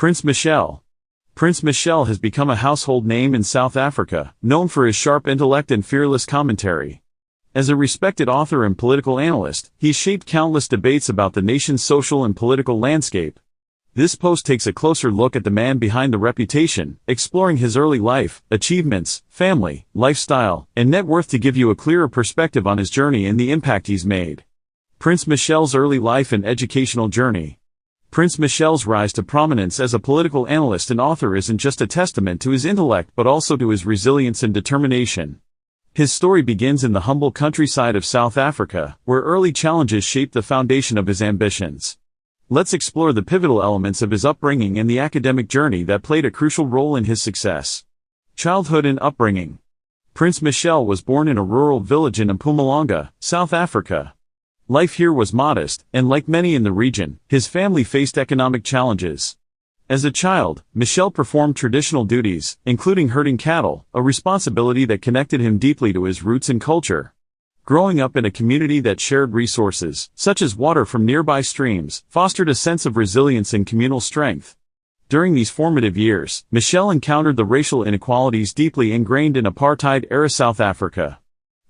Prince Mashele. Prince Mashele has become a household name in South Africa, known for his sharp intellect and fearless commentary. As a respected author and political analyst, he's shaped countless debates about the nation's social and political landscape. This post takes a closer look at the man behind the reputation, exploring his early life, achievements, family, lifestyle, and net worth to give you a clearer perspective on his journey and the impact he's made. Prince Mashele's early life and educational journey. Prince Mashele's rise to prominence as a political analyst and author isn't just a testament to his intellect but also to his resilience and determination. His story begins in the humble countryside of South Africa, where early challenges shaped the foundation of his ambitions. Let's explore the pivotal elements of his upbringing and the academic journey that played a crucial role in his success. Childhood and upbringing. Prince Mashele was born in a rural village in Mpumalanga, South Africa. Life here was modest, and like many in the region, his family faced economic challenges. As a child, Mashele performed traditional duties, including herding cattle, a responsibility that connected him deeply to his roots and culture. Growing up in a community that shared resources, such as water from nearby streams, fostered a sense of resilience and communal strength. During these formative years, Mashele encountered the racial inequalities deeply ingrained in apartheid-era South Africa.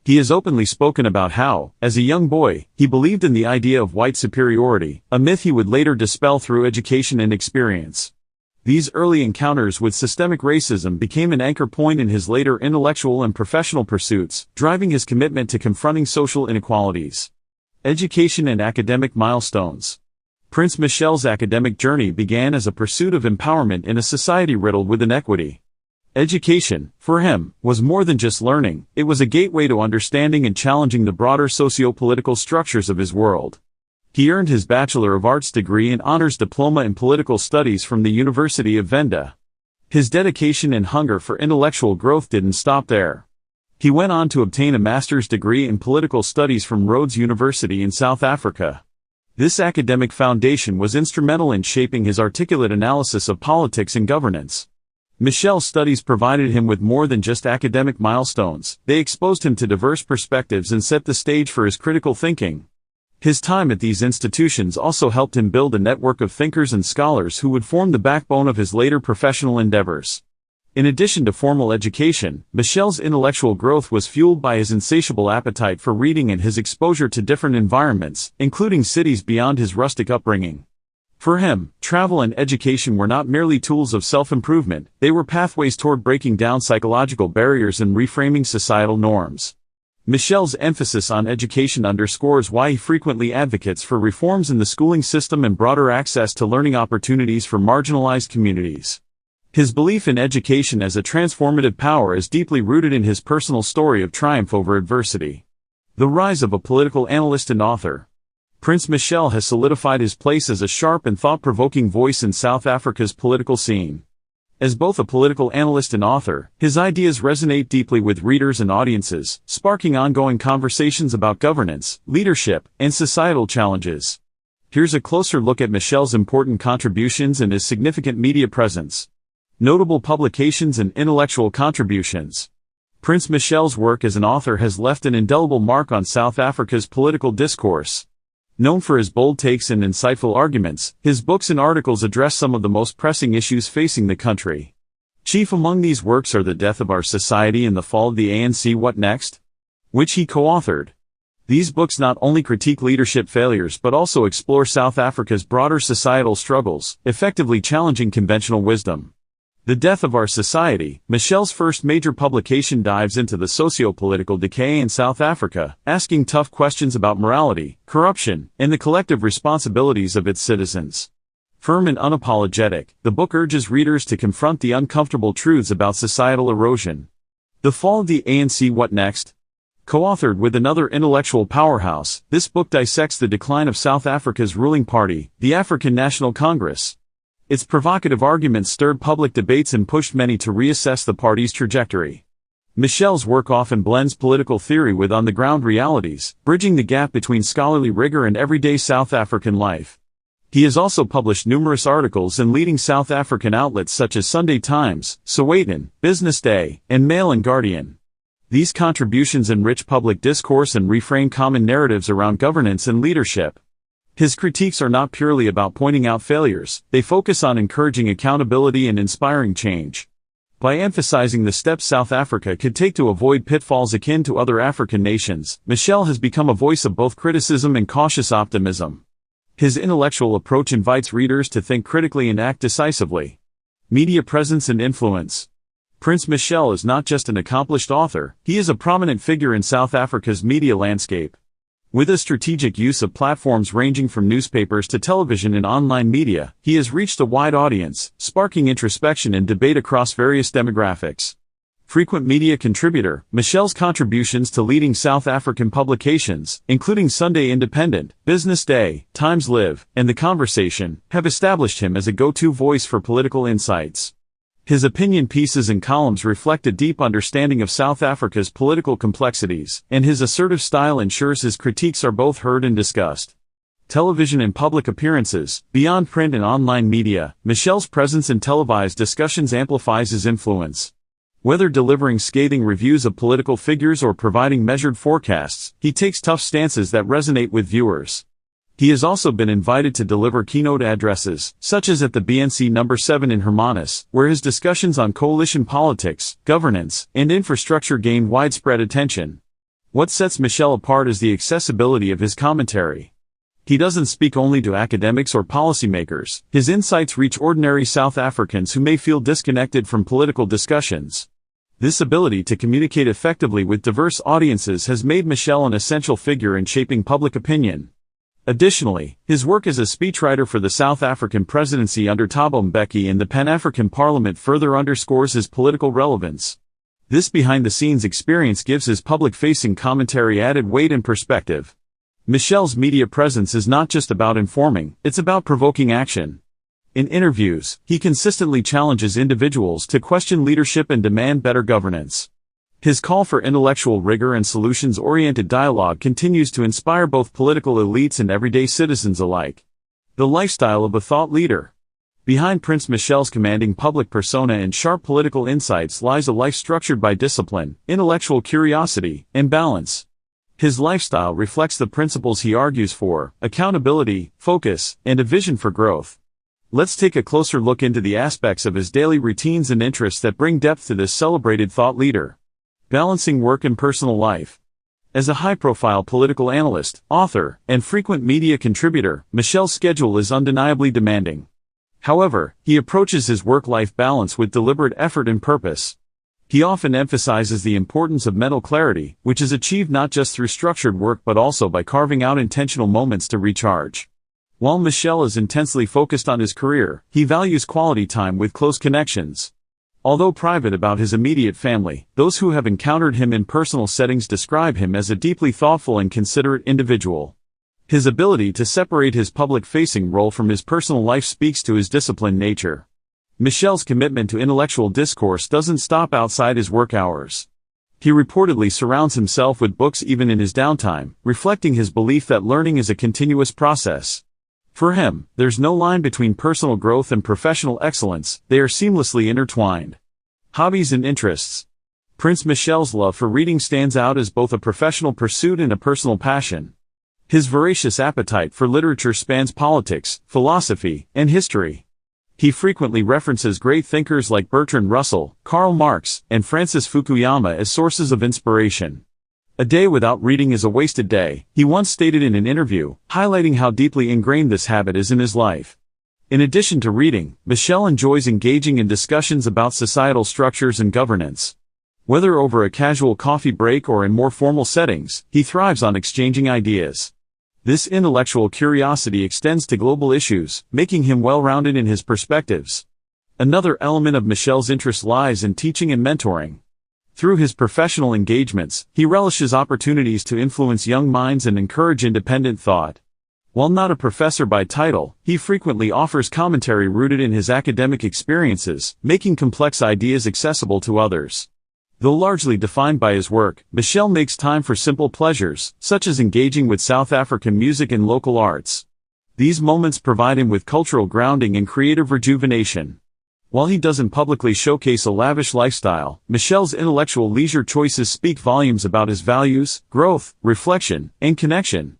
He has openly spoken about how, as a young boy, he believed in the idea of white superiority, a myth he would later dispel through education and experience. These early encounters with systemic racism became an anchor point in his later intellectual and professional pursuits, driving his commitment to confronting social inequalities. Education and academic milestones. Prince Mashele's academic journey began as a pursuit of empowerment in a society riddled with inequity. Education, for him, was more than just learning, it was a gateway to understanding and challenging the broader socio-political structures of his world. He earned his Bachelor of Arts degree and honors diploma in political studies from the University of Venda. His dedication and hunger for intellectual growth didn't stop there. He went on to obtain a master's degree in political studies from Rhodes University in South Africa. This academic foundation was instrumental in shaping his articulate analysis of politics and governance. Mashele's studies provided him with more than just academic milestones, they exposed him to diverse perspectives and set the stage for his critical thinking. His time at these institutions also helped him build a network of thinkers and scholars who would form the backbone of his later professional endeavors. In addition to formal education, Mashele's intellectual growth was fueled by his insatiable appetite for reading and his exposure to different environments, including cities beyond his rustic upbringing. For him, travel and education were not merely tools of self-improvement, they were pathways toward breaking down psychological barriers and reframing societal norms. Mashele's emphasis on education underscores why he frequently advocates for reforms in the schooling system and broader access to learning opportunities for marginalized communities. His belief in education as a transformative power is deeply rooted in his personal story of triumph over adversity. The rise of a political analyst and author. Prince Mashele has solidified his place as a sharp and thought-provoking voice in South Africa's political scene. As both a political analyst and author, his ideas resonate deeply with readers and audiences, sparking ongoing conversations about governance, leadership, and societal challenges. Here's a closer look at Mashele's important contributions and his significant media presence. Notable publications and intellectual contributions. Prince Mashele's work as an author has left an indelible mark on South Africa's political discourse. Known for his bold takes and insightful arguments, his books and articles address some of the most pressing issues facing the country. Chief among these works are The Death of Our Society and The Fall of the ANC What Next?, which he co-authored. These books not only critique leadership failures but also explore South Africa's broader societal struggles, effectively challenging conventional wisdom. The Death of Our Society, Mashele's first major publication, dives into the socio-political decay in South Africa, asking tough questions about morality, corruption, and the collective responsibilities of its citizens. Firm and unapologetic, the book urges readers to confront the uncomfortable truths about societal erosion. The Fall of the ANC What Next? Co-authored with another intellectual powerhouse, this book dissects the decline of South Africa's ruling party, the African National Congress. Its provocative arguments stirred public debates and pushed many to reassess the party's trajectory. Mashele's work often blends political theory with on-the-ground realities, bridging the gap between scholarly rigor and everyday South African life. He has also published numerous articles in leading South African outlets such as Sunday Times, Sowetan, Business Day, and Mail and Guardian. These contributions enrich public discourse and reframe common narratives around governance and leadership. His critiques are not purely about pointing out failures, they focus on encouraging accountability and inspiring change. By emphasizing the steps South Africa could take to avoid pitfalls akin to other African nations, Mashele has become a voice of both criticism and cautious optimism. His intellectual approach invites readers to think critically and act decisively. Media presence and influence. Prince Mashele is not just an accomplished author, he is a prominent figure in South Africa's media landscape. With a strategic use of platforms ranging from newspapers to television and online media, he has reached a wide audience, sparking introspection and debate across various demographics. Frequent media contributor, Mashele's contributions to leading South African publications, including Sunday Independent, Business Day, Times Live, and The Conversation, have established him as a go-to voice for political insights. His opinion pieces and columns reflect a deep understanding of South Africa's political complexities, and his assertive style ensures his critiques are both heard and discussed. Television and public appearances. Beyond print and online media, Mashele's presence in televised discussions amplifies his influence. Whether delivering scathing reviews of political figures or providing measured forecasts, he takes tough stances that resonate with viewers. He has also been invited to deliver keynote addresses, such as at the BNC No. 7 in Hermanus, where his discussions on coalition politics, governance, and infrastructure gained widespread attention. What sets Mashele apart is the accessibility of his commentary. He doesn't speak only to academics or policymakers, his insights reach ordinary South Africans who may feel disconnected from political discussions. This ability to communicate effectively with diverse audiences has made Mashele an essential figure in shaping public opinion. Additionally, his work as a speechwriter for the South African presidency under Thabo Mbeki and the Pan-African Parliament further underscores his political relevance. This behind-the-scenes experience gives his public-facing commentary added weight and perspective. Mashele's media presence is not just about informing, it's about provoking action. In interviews, he consistently challenges individuals to question leadership and demand better governance. His call for intellectual rigor and solutions-oriented dialogue continues to inspire both political elites and everyday citizens alike. The lifestyle of a thought leader. Behind Prince Mashele's commanding public persona and sharp political insights lies a life structured by discipline, intellectual curiosity, and balance. His lifestyle reflects the principles he argues for: accountability, focus, and a vision for growth. Let's take a closer look into the aspects of his daily routines and interests that bring depth to this celebrated thought leader. Balancing work and personal life. As a high-profile political analyst, author, and frequent media contributor, Mashele's schedule is undeniably demanding. However, he approaches his work-life balance with deliberate effort and purpose. He often emphasizes the importance of mental clarity, which is achieved not just through structured work but also by carving out intentional moments to recharge. While Mashele is intensely focused on his career, he values quality time with close connections. Although private about his immediate family, those who have encountered him in personal settings describe him as a deeply thoughtful and considerate individual. His ability to separate his public-facing role from his personal life speaks to his disciplined nature. Mashele's commitment to intellectual discourse doesn't stop outside his work hours. He reportedly surrounds himself with books even in his downtime, reflecting his belief that learning is a continuous process. For him, there's no line between personal growth and professional excellence, they are seamlessly intertwined. Hobbies and interests. Prince Mashele's love for reading stands out as both a professional pursuit and a personal passion. His voracious appetite for literature spans politics, philosophy, and history. He frequently references great thinkers like Bertrand Russell, Karl Marx, and Francis Fukuyama as sources of inspiration. A day without reading is a wasted day, he once stated in an interview, highlighting how deeply ingrained this habit is in his life. In addition to reading, Mashele enjoys engaging in discussions about societal structures and governance. Whether over a casual coffee break or in more formal settings, he thrives on exchanging ideas. This intellectual curiosity extends to global issues, making him well-rounded in his perspectives. Another element of Mashele's interest lies in teaching and mentoring. Through his professional engagements, he relishes opportunities to influence young minds and encourage independent thought. While not a professor by title, he frequently offers commentary rooted in his academic experiences, making complex ideas accessible to others. Though largely defined by his work, Mashele makes time for simple pleasures, such as engaging with South African music and local arts. These moments provide him with cultural grounding and creative rejuvenation. While he doesn't publicly showcase a lavish lifestyle, Mashele's intellectual leisure choices speak volumes about his values, growth, reflection, and connection.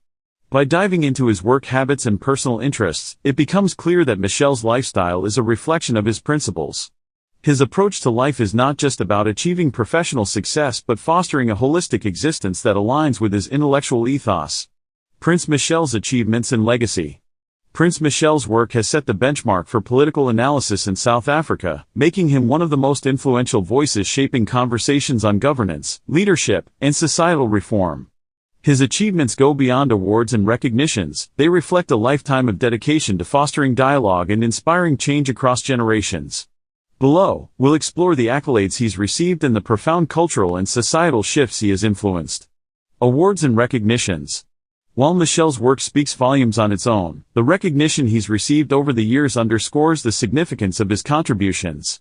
By diving into his work habits and personal interests, it becomes clear that Mashele's lifestyle is a reflection of his principles. His approach to life is not just about achieving professional success but fostering a holistic existence that aligns with his intellectual ethos. Prince Mashele's achievements and legacy. Prince Mashele's work has set the benchmark for political analysis in South Africa, making him one of the most influential voices shaping conversations on governance, leadership, and societal reform. His achievements go beyond awards and recognitions. They reflect a lifetime of dedication to fostering dialogue and inspiring change across generations. Below, we'll explore the accolades he's received and the profound cultural and societal shifts he has influenced. Awards and recognitions. While Mashele's work speaks volumes on its own, the recognition he's received over the years underscores the significance of his contributions.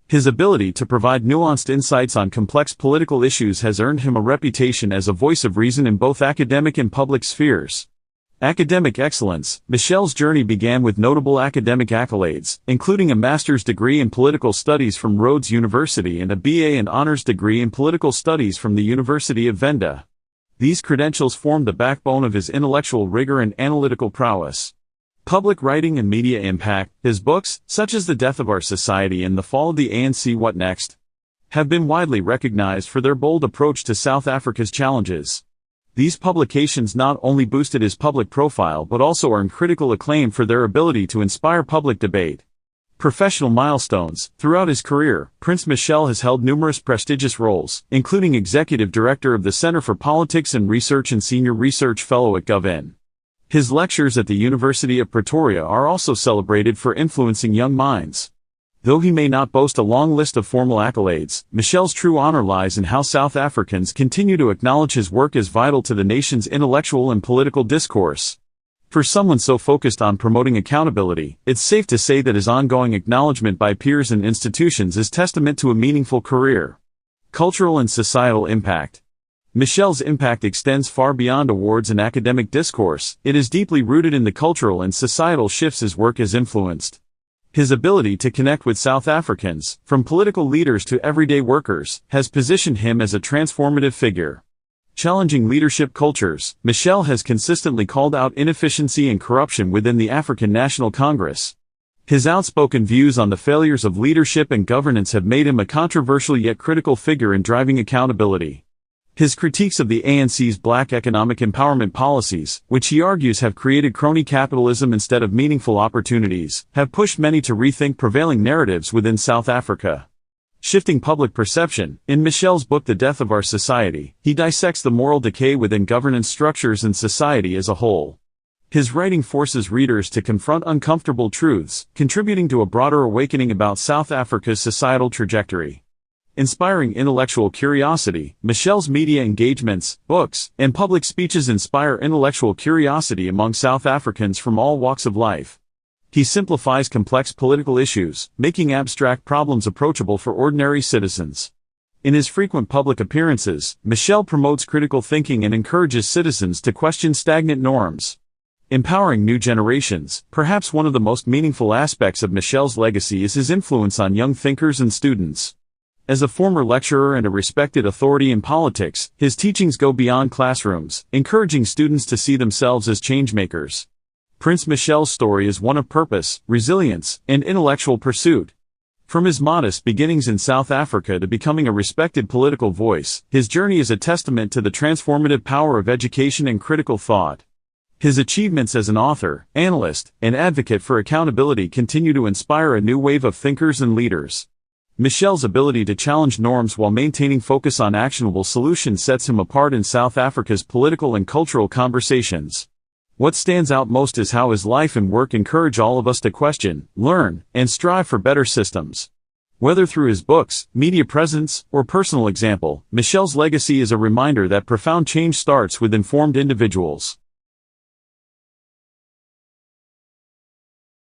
His ability to provide nuanced insights on complex political issues has earned him a reputation as a voice of reason in both academic and public spheres. Academic excellence. Mashele's journey began with notable academic accolades, including a master's degree in political studies from Rhodes University and a BA and honors degree in political studies from the University of Venda. These credentials formed the backbone of his intellectual rigor and analytical prowess. Public writing and media impact. His books, such as The Death of Our Society and The Fall of the ANC What Next?, have been widely recognized for their bold approach to South Africa's challenges. These publications not only boosted his public profile but also earned critical acclaim for their ability to inspire public debate. Professional milestones. Throughout his career, Prince Mashele has held numerous prestigious roles, including Executive Director of the Center for Politics and Research and Senior Research Fellow at GovN. His lectures at the University of Pretoria are also celebrated for influencing young minds. Though he may not boast a long list of formal accolades, Mashele's true honor lies in how South Africans continue to acknowledge his work as vital to the nation's intellectual and political discourse. For someone so focused on promoting accountability, it's safe to say that his ongoing acknowledgement by peers and institutions is testament to a meaningful career. Cultural and societal impact. Mashele's impact extends far beyond awards and academic discourse. It is deeply rooted in the cultural and societal shifts his work has influenced. His ability to connect with South Africans, from political leaders to everyday workers, has positioned him as a transformative figure. Challenging leadership cultures. Mashele has consistently called out inefficiency and corruption within the African National Congress. His outspoken views on the failures of leadership and governance have made him a controversial yet critical figure in driving accountability. His critiques of the ANC's black economic empowerment policies, which he argues have created crony capitalism instead of meaningful opportunities, have pushed many to rethink prevailing narratives within South Africa. Shifting public perception. In Mashele's book The Death of Our Society, he dissects the moral decay within governance structures and society as a whole. His writing forces readers to confront uncomfortable truths, contributing to a broader awakening about South Africa's societal trajectory. Inspiring intellectual curiosity. Mashele's media engagements, books, and public speeches inspire intellectual curiosity among South Africans from all walks of life. He simplifies complex political issues, making abstract problems approachable for ordinary citizens. In his frequent public appearances, Mashele promotes critical thinking and encourages citizens to question stagnant norms. Empowering new generations. Perhaps one of the most meaningful aspects of Mashele's legacy is his influence on young thinkers and students. As a former lecturer and a respected authority in politics, his teachings go beyond classrooms, encouraging students to see themselves as changemakers. Prince Mashele's story is one of purpose, resilience, and intellectual pursuit. From his modest beginnings in South Africa to becoming a respected political voice, his journey is a testament to the transformative power of education and critical thought. His achievements as an author, analyst, and advocate for accountability continue to inspire a new wave of thinkers and leaders. Mashele's ability to challenge norms while maintaining focus on actionable solutions sets him apart in South Africa's political and cultural conversations. What stands out most is how his life and work encourage all of us to question, learn, and strive for better systems. Whether through his books, media presence, or personal example, Mashele's legacy is a reminder that profound change starts with informed individuals.